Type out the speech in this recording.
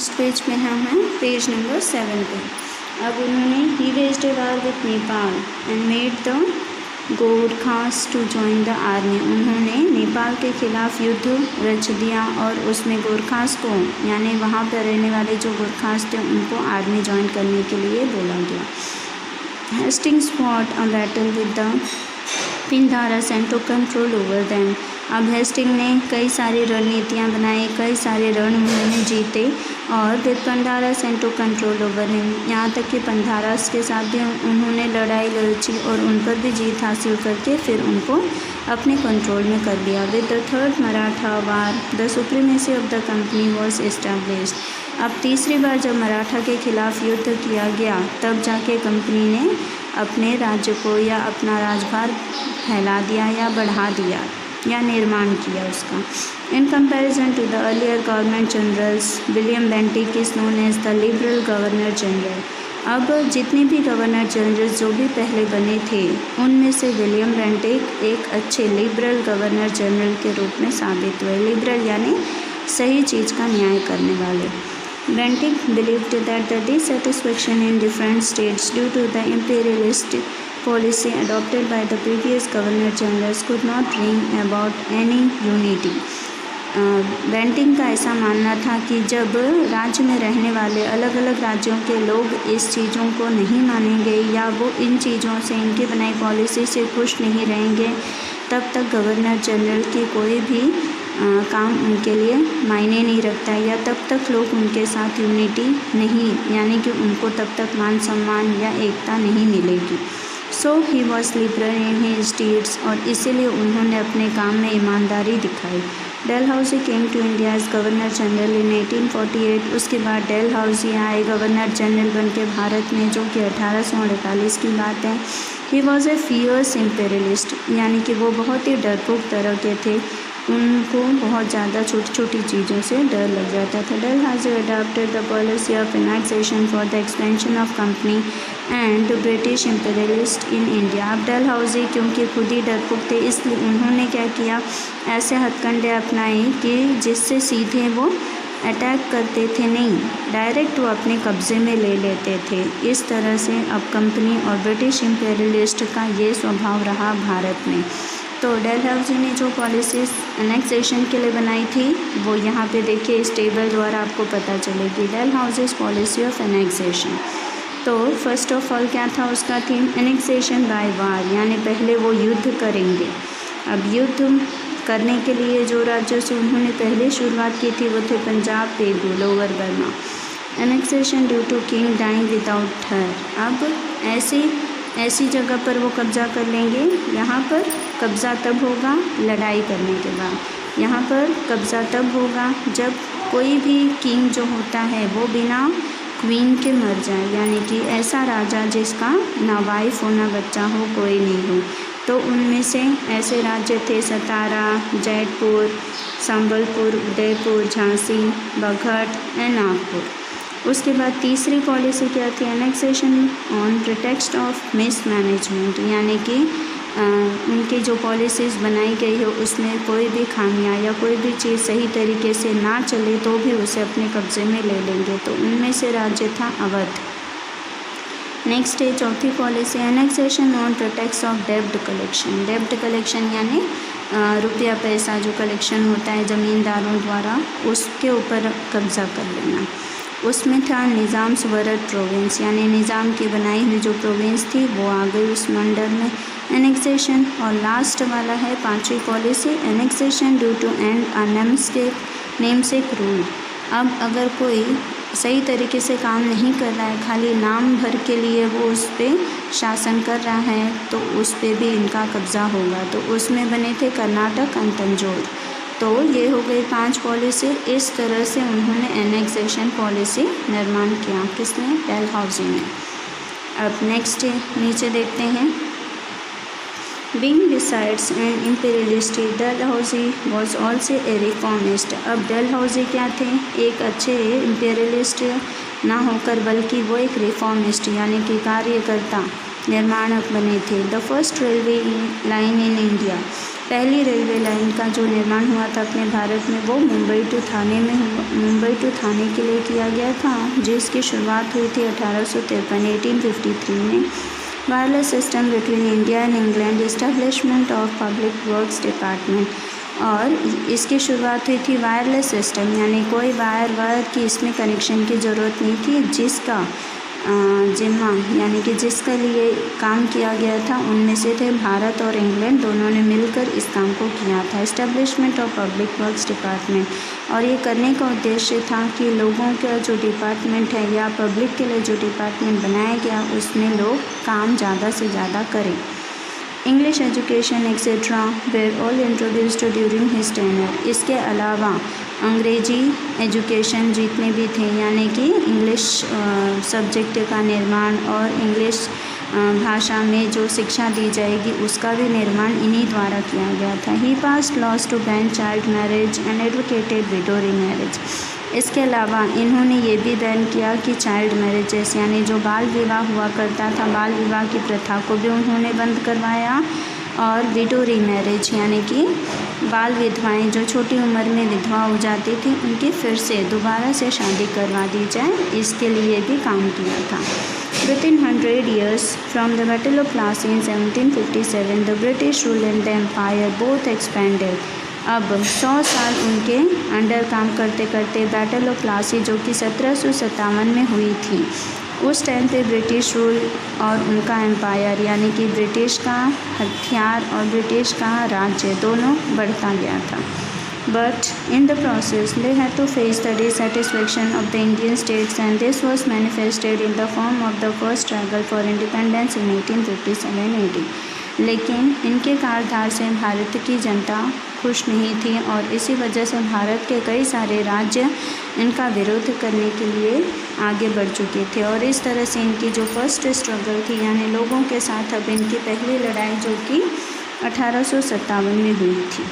Next page पे हम हैं पेज नंबर 7 पे। अब उन्होंने he waged a war with Nepal and made the Gorkhas to join the army. उन्होंने नेपाल के खिलाफ युद्ध रच दिया और उसमें गोरखास को यानी वहाँ पर रहने वाले जो गोरखास थे उनको आर्मी ज्वाइन करने के लिए बोला गया। Hastings fought a battle with the Pindaris and to control over them. अब हेस्टिंग ने कई सारी रणनीतियाँ बनाई, कई सारे रण उन्होंने जीते और with Pindaris and to control over him, यहाँ तक कि पंडारस के साथ भी उन्होंने लड़ाई लड़ी और उन पर भी जीत हासिल करके फिर उनको अपने कंट्रोल में कर लिया। With the third Maratha war the supremacy of the company was established. अब तीसरी बार जब मराठा के खिलाफ युद्ध किया गया तब जाके कंपनी ने अपने राज्य को या अपना राजभार फैला दिया या बढ़ा दिया या निर्माण किया उसका। In comparison to the earlier government generals William Bentinck is known as the liberal governor general. अब जितने भी गवर्नर जनरल जो भी पहले बने थे उनमें से विलियम बेंटिक एक अच्छे लिबरल गवर्नर जनरल के रूप में साबित हुए। लिबरल यानी सही चीज़ का न्याय करने वाले। Bentinck believed that the dissatisfaction in different states due to the imperialist policy adopted by the previous governor generals could not bring about any unity. Bentinck का ऐसा मानना था कि जब राज्य में रहने वाले अलग अलग राज्यों के लोग इस चीज़ों को नहीं मानेंगे या वो इन चीज़ों से इनकी बनाई पॉलिसी से खुश नहीं रहेंगे तब तक गवर्नर जनरल की कोई भी काम उनके लिए मायने नहीं रखता या तब तक लोग उनके साथ यूनिटी नहीं यानी कि उनको तब तक मान सम्मान या एकता नहीं मिलेगी। So he was liberal in his deeds और इसीलिए उन्होंने अपने काम में ईमानदारी दिखाई। Dalhousie came to India as governor general in 1848। उसके बाद डलहौजी आए गवर्नर जनरल बन के भारत में, जो कि 1848 की बात है। He was a fierce imperialist यानी कि वो बहुत ही डरपोक तरह के थे, उनको बहुत ज़्यादा छोटी छोटी चीज़ों से डर लग जाता था। Dalhousie adopted the policy of annexation for the expansion of company and British imperialist in India. अब डलहौजी क्योंकि खुद ही डरपोक थे इसलिए उन्होंने क्या किया, ऐसे हथकंडे अपनाए कि जिससे सीधे वो अटैक करते थे नहीं, डायरेक्ट वो अपने कब्ज़े में ले लेते थे। इस तरह से अब कंपनी और ब्रिटिश इम्पेरियलिस्ट का ये स्वभाव रहा भारत में। तो डलहौजी ने जो पॉलिसीज़ एनेक्सेशन के लिए बनाई थी वो यहाँ पे देखिए इस टेबल द्वारा आपको पता चलेगी। डलहौजीज़ पॉलिसी ऑफ एनेक्सेशन। तो फर्स्ट ऑफ ऑल क्या था उसका थीम, एनेक्सेशन बाय वार यानी पहले वो युद्ध करेंगे। अब युद्ध करने के लिए जो राज्यों से उन्होंने पहले शुरुआत की थी वो थे Punjab, Telugu, lower Burma. Annexation due to king dying without heir. अब ऐसी जगह पर वो कब्ज़ा कर लेंगे, यहाँ पर कब्ज़ा तब होगा लड़ाई करने के बाद। यहाँ पर कब्ज़ा तब होगा जब कोई भी किंग जो होता है वो बिना क्वीन के मर जाए, यानी कि ऐसा राजा जिसका ना वाइफ हो ना बच्चा हो, कोई नहीं हो। तो उनमें से ऐसे राज्य थे सतारा, जैतपुर, संबलपुर, उदयपुर, झांसी, बघट एंड नागपुर। उसके बाद तीसरी पॉलिसी क्या थी, annexation on pretext of miss management, यानी कि उनकी जो पॉलिसीज़ बनाई गई है उसमें कोई भी खामियां या कोई भी चीज़ सही तरीके से ना चले तो भी उसे अपने कब्ज़े में ले लेंगे। तो उनमें से राज्य था अवध। नेक्स्ट है चौथी policy, annexation on pretext of डेब्ट कलेक्शन। डेब्ट कलेक्शन यानी रुपया पैसा जो कलेक्शन होता है ज़मींदारों द्वारा, उसके ऊपर कब्ज़ा कर लेना। उसमें था निज़ाम सुवरत प्रोविंस, यानी निज़ाम की बनाई हुई जो प्रोविंस थी वो आ गई उस मंडल में एनेक्सेशन। और लास्ट वाला है पांचवी policy, annexation due to and a namesake rule. अब अगर कोई सही तरीके से काम नहीं कर रहा है, खाली नाम भर के लिए वो उस पर शासन कर रहा है, तो उस पर भी इनका कब्ज़ा होगा। तो उसमें बने थे कर्नाटक एंड तंजौर। तो ये हो गई 5 पॉलिसी। इस तरह से उन्होंने एनेक्सेशन पॉलिसी निर्माण किया, किसने, डलहौजी ने। अब नेक्स्ट नीचे देखते हैं, being besides and imperialist Dalhousie was also a reformist. अब डलहौजी क्या थे, एक अच्छे इम्पीरियलिस्ट ना होकर बल्कि वो एक रिफॉर्मिस्ट यानी कि कार्यकर्ता निर्माणक बने थे। The first railway line in India, पहली रेलवे लाइन का जो निर्माण हुआ था अपने भारत में वो मुंबई टू थाने के लिए किया गया था, जिसकी शुरुआत हुई थी 1853 में। Wireless system between India and England, establishment of public works department, और इसकी शुरुआत हुई थी वायरलेस सिस्टम, यानी कोई वायर की इसमें कनेक्शन की ज़रूरत नहीं थी। जिसका जिम्मा यानी कि जिसके लिए काम किया गया था उनमें से थे भारत और इंग्लैंड, दोनों ने मिलकर इस काम को किया था, establishment of public works department. और ये करने का उद्देश्य था कि लोगों का जो डिपार्टमेंट है या पब्लिक के लिए जो डिपार्टमेंट बनाया गया उसमें लोग काम ज़्यादा से ज़्यादा करें। English education etcetera were all introduced during his tenure. इसके अलावा अंग्रेजी एजुकेशन जितने भी थे, यानी कि इंग्लिश सब्जेक्ट का निर्माण और इंग्लिश भाषा में जो शिक्षा दी जाएगी उसका भी निर्माण इन्हीं द्वारा किया गया था। He passed laws to ban child marriage and advocated widow remarriage. इसके अलावा इन्होंने ये भी बैन किया कि चाइल्ड मैरिजेस यानी जो बाल विवाह हुआ करता था, बाल विवाह की प्रथा को भी उन्होंने बंद करवाया, और विडो रीमैरिज यानी कि बाल विधवाएं जो छोटी उम्र में विधवा हो जाती थी उनकी फिर से दोबारा से शादी करवा दी जाए, इसके लिए भी काम किया था। Within 100 years from the Battle of Plassey in 1757, the British rule and the Empire both expanded. अब 100 साल उनके अंडर काम करते करते बैटल ऑफ प्लासी जो कि 1757 में हुई थी, उस टाइम पे ब्रिटिश रूल और उनका एम्पायर यानी कि ब्रिटिश का हथियार और ब्रिटिश का राज्य दोनों बढ़ता गया था। But in the process, they had to face the dissatisfaction of the Indian states, and this was manifested in the form of the first struggle for independence in 1857 AD. लेकिन इनके कार्यकाल से भारत की जनता खुश नहीं थी और इसी वजह से भारत के कई सारे राज्य इनका विरोध करने के लिए आगे बढ़ चुके थे, और इस तरह से इनकी जो फर्स्ट स्ट्रगल थी यानी लोगों के साथ अब इनकी पहली लड़ाई जो कि 1857 में हुई थी।